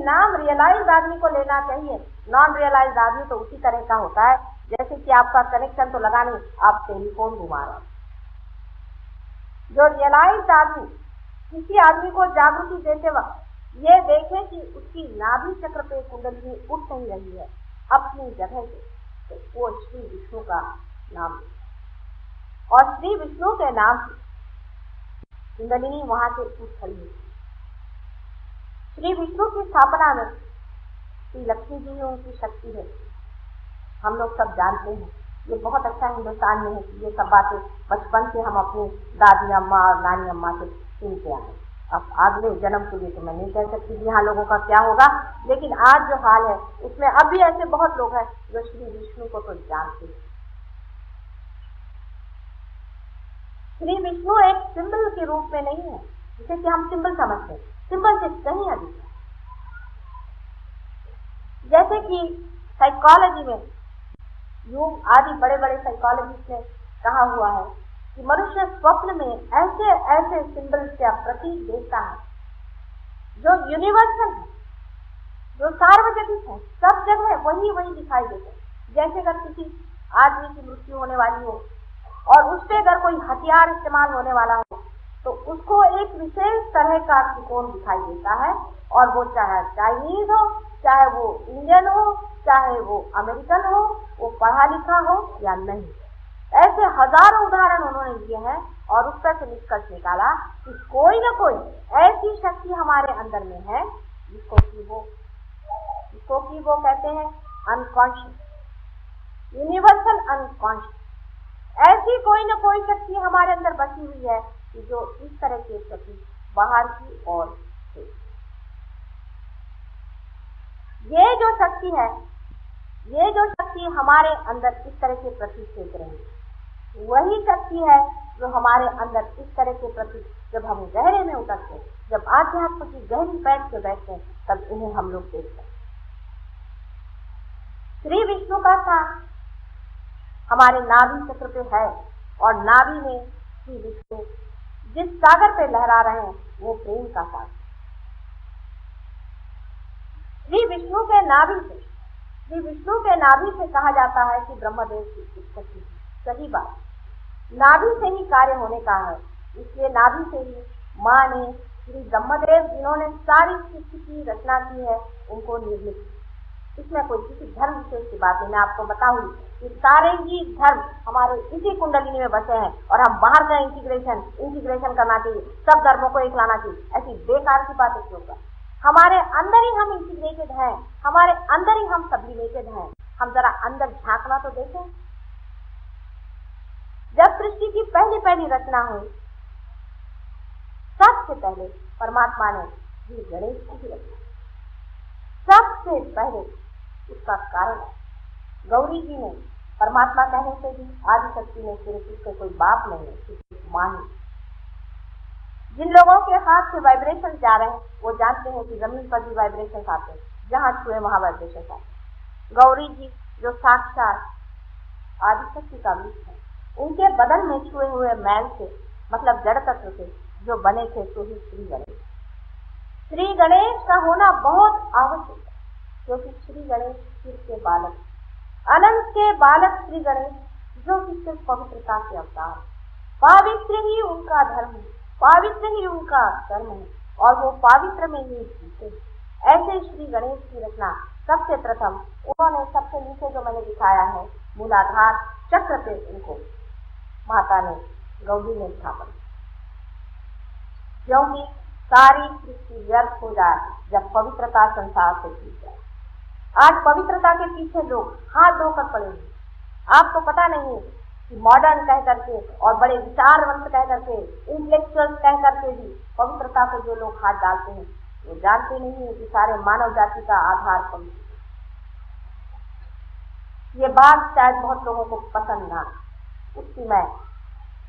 नाम रियलाइज्ड आदमी को लेना चाहिए। नॉन रियलाइज्ड आदमी तो उसी तरह का होता है जैसे कि आपका कनेक्शन तो लगा नहीं, आप टेलीफोन घुमा रहे हो। जो रियलाइज्ड आदमी किसी आदमी को जागृति देते वक्त ये देखे कि उसकी नाभि चक्र पे कुंडली उठ नहीं रही है अपनी जगह से, तो वो श्री विष्णु का नाम है। और श्री विष्णु के नाम से कुंडलिनी वहां से उठ खड़ी है। श्री विष्णु की स्थापना में श्री लक्ष्मी जी ही उनकी शक्ति है, हम लोग सब जानते हैं। ये बहुत अच्छा हिंदुस्तान में है कि ये सब बातें बचपन से हम अपनी दादी अम्मा और नानी अम्मा से सुनते आए। अब अगले जन्म के लिए तो मैं नहीं कह सकती कि यहाँ लोगों का क्या होगा, लेकिन आज जो हाल है उसमें अब भी ऐसे बहुत लोग हैं जो श्री विष्णु को तो जानते हैं। श्री विष्णु एक सिंबल के रूप में नहीं है जिसे कि हम सिंबल समझते हैं, सिंबल से कहीं अधिक है। जैसे कि साइकोलॉजी में यूंग आदि बड़े बड़े साइकोलॉजिस्ट ने कहा हुआ है कि मनुष्य स्वप्न में ऐसे ऐसे सिंबल्स का प्रतीक देखता है जो यूनिवर्सल है, जो सार्वजनिक है, सब जगह वही वही दिखाई देते हैं। जैसे अगर किसी आदमी की मृत्यु होने वाली हो और उस पर अगर कोई हथियार इस्तेमाल होने वाला हो तो उसको एक विशेष तरह का त्रिकोण दिखाई देता है, और वो चाहे चाइनीज हो, चाहे वो इंडियन हो, चाहे वो अमेरिकन हो, वो पढ़ा लिखा हो या नहीं। ऐसे हजारों उदाहरण उन्होंने दिए हैं और उस पर से निष्कर्ष निकाला कि कोई न कोई ऐसी शक्ति हमारे अंदर में है जिसको कि वो कहते हैं अनकॉन्शियस, यूनिवर्सल अनकॉन्शियस। ऐसी कोई न कोई शक्ति हमारे अंदर बसी हुई है कि जो इस तरह के प्रति बाहर की ओर है। ये जो शक्ति है, ये जो शक्ति हमारे अंदर इस तरह के प्रति फेंक रही है, वही शक्ति है जो हमारे अंदर इस तरह के प्रति जब हम गहरे में उतरते हैं, जब आध्यात्म की गहरी पैठ से बैठते हैं, तब इन्हें हम लोग देखते हैं। श्री विष्णु का स्थान हमारे नाभि चक्र पे है, और नाभि में श्री विष्णु जिस सागर पे लहरा रहे हैं वो प्रेम का सागर। श्री विष्णु के नाभि से कहा जाता है कि ब्रह्मदेव की उत्पत्ति। सही बात, नाभि से ही कार्य होने का है, इसलिए नाभि से ही माँ ने श्री ब्रह्मदेव जिन्होंने सारी सृष्टि की रचना की है उनको निर्मित। इसमें कोई किसी धर्म विशेष की बात नहीं। मैं आपको बताऊंगी कि सारे ही धर्म हमारे इसी कुंडलिनी में बसे हैं, और हम बाहर का इंटीग्रेशन करना चाहिए, सब धर्मों को एक लाना चाहिए। ऐसी बेकार की बातें क्यों कर? हमारे अंदर ही हम इंटीग्रेटेड हैं, हमारे अंदर ही हम सब्लिमेटेड हैं। हम जरा अंदर झांकना तो देखें। जब सृष्टि की पहली रचना हुई, सबसे पहले परमात्मा ने श्री गणेश की रचना। सबसे पहले उसका कारण गौरी जी ने परमात्मा कहने से भी आदि शक्ति ने सिर्फ उसके कोई बाप नहीं है, सिर्फ मां ही। जिन लोगों के हाथ से वाइब्रेशन जा रहे हैं वो जानते हैं कि जमीन पर भी वाइब्रेशन आते हैं, जहां छुए वहां वाइब्रेशन आते। गौरी जी जो साक्षात आदि शक्ति का रूप है, उनके बदन में छुए हुए मैल से, मतलब जड़ तत्व से जो बने थे, तो ही श्री गणेश। श्री गणेश का होना बहुत आवश्यक है, क्योंकि श्री गणेश शिव के बालक, अनंत के बालक श्री गणेश, जो कि सिर्फ पवित्रता के अवतार। पवित्र ही उनका धर्म है, पवित्र ही उनका कर्म है, और वो पवित्र में ही जीते। ऐसे श्री गणेश की रचना सबसे प्रथम उन्होंने सबसे नीचे जो मैंने दिखाया है मूलाधार चक्र पे उनको माता ने गौरी ने स्थापन, क्योंकि सारी सृष्टि व्यर्थ हो जाए जब पवित्रता संसार से की जाए। आज पवित्रता के पीछे लोग हाथ धोकर पड़े हैं। आपको पता नहीं कि मॉडर्न कह करके और बड़े विचारवंत कह करके, इंटेलेक्चुअल कह करके भी पवित्रता को जो लोग हाथ डालते हैं वो जानते नहीं है कि सारे मानव जाति का आधार पवित्र। ये बात शायद बहुत लोगों को पसंद ना, उसकी मैं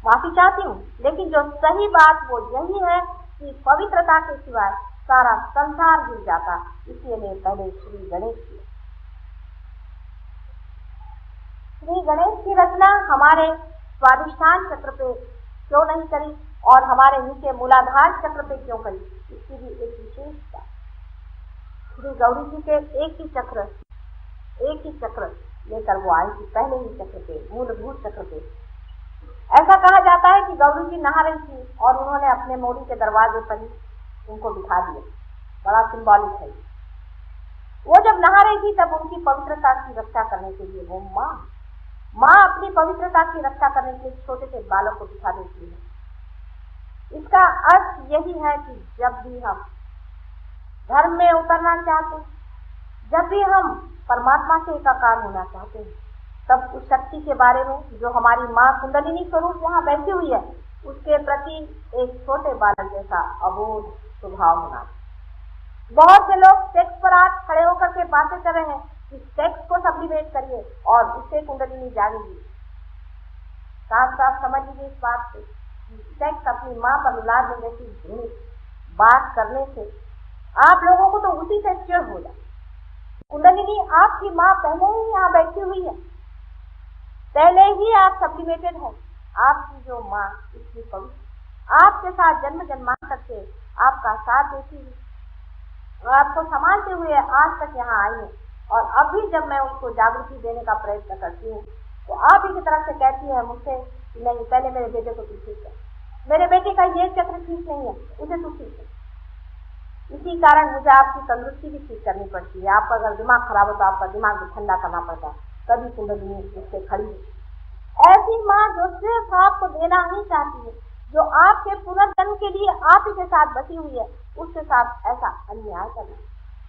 माफी चाहती हूँ, लेकिन जो सही बात वो यही है कि पवित्रता के सिवाय सारा संसार गिर जाता। इसलिए पहले श्री गणेश की रचना हमारे स्वाधिष्ठान चक्र पे क्यों नहीं करी और हमारे नीचे मूलाधार चक्र पे क्यों करी, इसकी भी एक विशेषता। श्री गौरी जी के एक ही चक्र लेकर वो आई थी, पहले ही चक्र पे, मूलभूत चक्र पे। ऐसा कहा जाता है कि गौरी जी नहा रही थी और उन्होंने अपने मोरी के दरवाजे पर ही उनको बिठा दिया। बड़ा सिंबॉलिक है। वो जब नहा रही थी तब उनकी पवित्रता की रक्षा करने के लिए वो माँ अपनी पवित्रता की रक्षा करने के लिए छोटे से बालक को बिठा देती है। इसका अर्थ यही है कि जब भी हम धर्म में उतरना चाहते हैं, जब भी हम परमात्मा से एकाकार होना चाहते हैं, तब उस शक्ति के बारे में जो हमारी माँ कुंडलिनी स्वरूप यहाँ बैठी हुई है, उसके प्रति एक छोटे बालक जैसा अबोध स्वभाव होना। बहुत से लोग सेक्स पर आज खड़े होकर के बातें कर रहे हैं कि सेक्स को सब्लिमेट करिए और उससे कुंडलिनी जागेगी। साफ साफ समझ लीजिए इस बात से कि सेक्स अपनी माँ पर मिला देने की घृणित बात करने से आप लोगों को तो उसी से चिढ़ हो जाए। कुंडलिनी आपकी माँ पहले ही यहाँ बैठी हुई है, पहले ही आप सब्लिमेटेड है। आपकी जो माँ इतनी पवित्र, आपके साथ जन्म जन्मांतर से आपका साथ देती है, आपको संभालते हुए आज तक यहाँ आई है। और अभी जब मैं उसको जागृति देने का प्रयत्न करती हूँ तो आप ही की तरफ से कहती है मुझसे कि नहीं, पहले मेरे बेटे को तू ठीक कर, मेरे बेटे का ये चक्र ठीक नहीं है, उसे तू ठीक कर। इसी कारण मुझे आपकी तंदुरुस्ती भी ठीक करनी पड़ती है। आपका अगर दिमाग खराब हो तो आपका दिमाग भी ठंडा करना पड़ता है, तभी कुंडलिनी उससे खड़ी है। ऐसी माँ जो सिर्फ आपको देना ही चाहती है, जो आपके पुनर्जन्म के लिए आप ही के साथ बसी हुई है, उसके साथ ऐसा अन्याय करना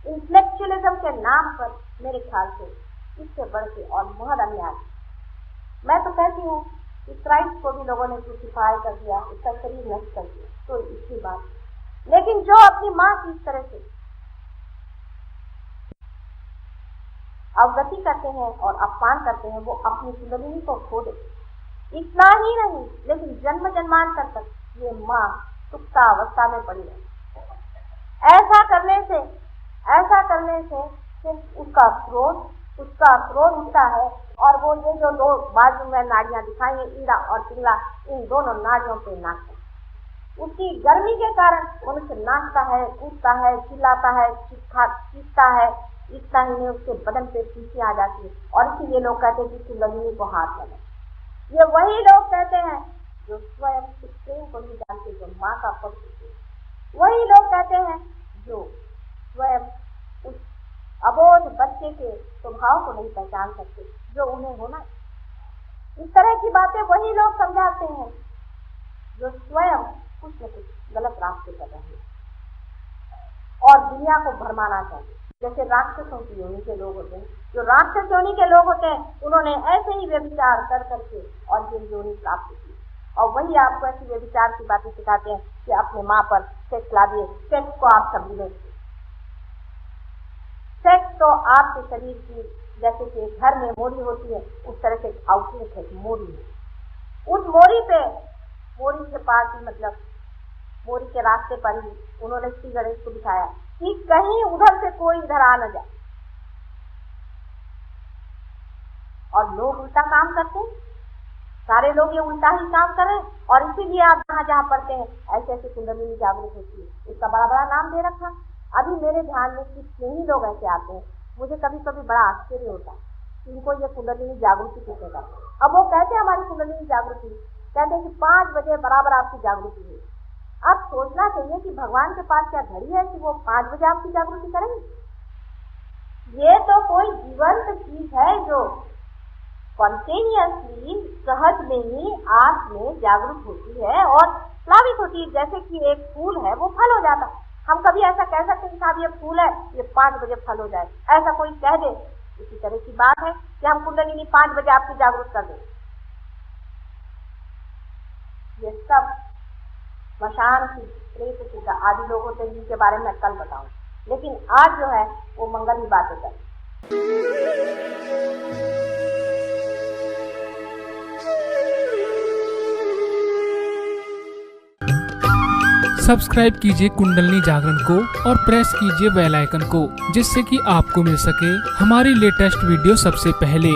इंटेलेक्चुअलिज्म के नाम पर मेरे ख्याल से इससे बढ़ के और बहुत अन्याय। मैं तो कहती हूँ कि क्राइस्ट को भी लोगों ने क्रूसिफाई कर दिया, उसका शरीर नष्ट कर दिया, तो इसकी बात। लेकिन जो अपनी माँ की इस तरह से अवगति करते हैं और अपमान करते हैं, वो अपनी कुंडलिनी को खो देते। इतना ही नहीं, लेकिन जन्म जन्मांतर तक ये माँ सुप्ता अवस्था में पड़ी है। ऐसा करने से सिर्फ उसका क्रोध उठता है और वो ये जो दो बाजू में नाड़ियां दिखाई हैं, ईड़ा और पिंगला, इन दोनों नाड़ियों पे नाचता है। उसकी गर्मी के कारण मनुष्य नाचता है, कूदता है, चिल्लाता है, चीखता है। इतना ही नहीं, उसके बदन पे पीछे आ जाती है। और इसीलिए लोग कहते हैं कि कुंडलिनी को हाथ लगा। ये वही लोग कहते हैं जो स्वयं उस प्रेम को नहीं जानते, जो माँ का पवित्र। वही लोग कहते हैं जो स्वयं उस अबोध बच्चे के स्वभाव को नहीं पहचान सकते जो उन्हें होना है। इस तरह की बातें वही लोग समझाते हैं जो स्वयं कुछ न कुछ गलत रास्ते कर रहे हैं और दुनिया को भरमाना चाहते हैं। जैसे राक्षसों की योनि के लोग होते हैं, जो राक्षस योनि के लोग होते हैं, उन्होंने ऐसे ही व्यभिचार कर करके और ये योनि प्राप्त की। और वही आपको ऐसी व्यभिचार की बातें सिखाते हैं कि अपने माँ पर सेक्स ला दिए, सेक्स को आप सब्लिमेट। सेक्स तो आपके शरीर की जैसे कि घर में मोरी होती है, उस तरह से आउटलेट है, मोरी है। उस मोरी के पास ही, मतलब मोरी के रास्ते पर ही उन्होंने श्री गणेश को बिठाया कि कहीं उधर से कोई इधर आ न जाए। और लोग उल्टा काम करते हैं, सारे लोग ये उल्टा ही काम कर रहे हैं। और इसीलिए आप जहाँ जहाँ पढ़ते हैं ऐसे ऐसे कुंडलिनी जागृत होती है, इसका बड़ा बड़ा नाम दे रखा। अभी मेरे ध्यान में कितने ही लोग ऐसे आते हैं, मुझे कभी कभी बड़ा आश्चर्य होता है इनको ये कुंडलिनी जागृति किसने का। अब वो कहते हैं हमारी कुंडलिनी जागृति, कहते हैं कि 5 बजे बराबर आपकी जागृति हुई। अब सोचना चाहिए कि भगवान के पास क्या घड़ी है कि वो 5 बजे आपकी जागृति करेंगे। ये तो कोई जीवंत चीज है जो स्पॉन्टेनियसली, सहज में ही आंख में जागृत होती है और प्लावित होती है। जैसे कि एक फूल है, वो फल हो जाता है। हम कभी ऐसा कह सकते हैं साहब ये फूल है, ये 5 बजे फल हो जाए, ऐसा कोई कह दे? इसी तरह की बात है कि हम कुंडलिनी 5 बजे आपकी जागृत कर दें। ये सब स्मशान की प्रेत सिद्ध आदि लोग होते हैं जिनके बारे में कल बताऊं, लेकिन आज जो है वो मंगल की बातें कर। सब्सक्राइब कीजिए कुंडलिनी जागरण को और प्रेस कीजिए बेल आइकन को, जिससे कि आपको मिल सके हमारी लेटेस्ट वीडियो सबसे पहले।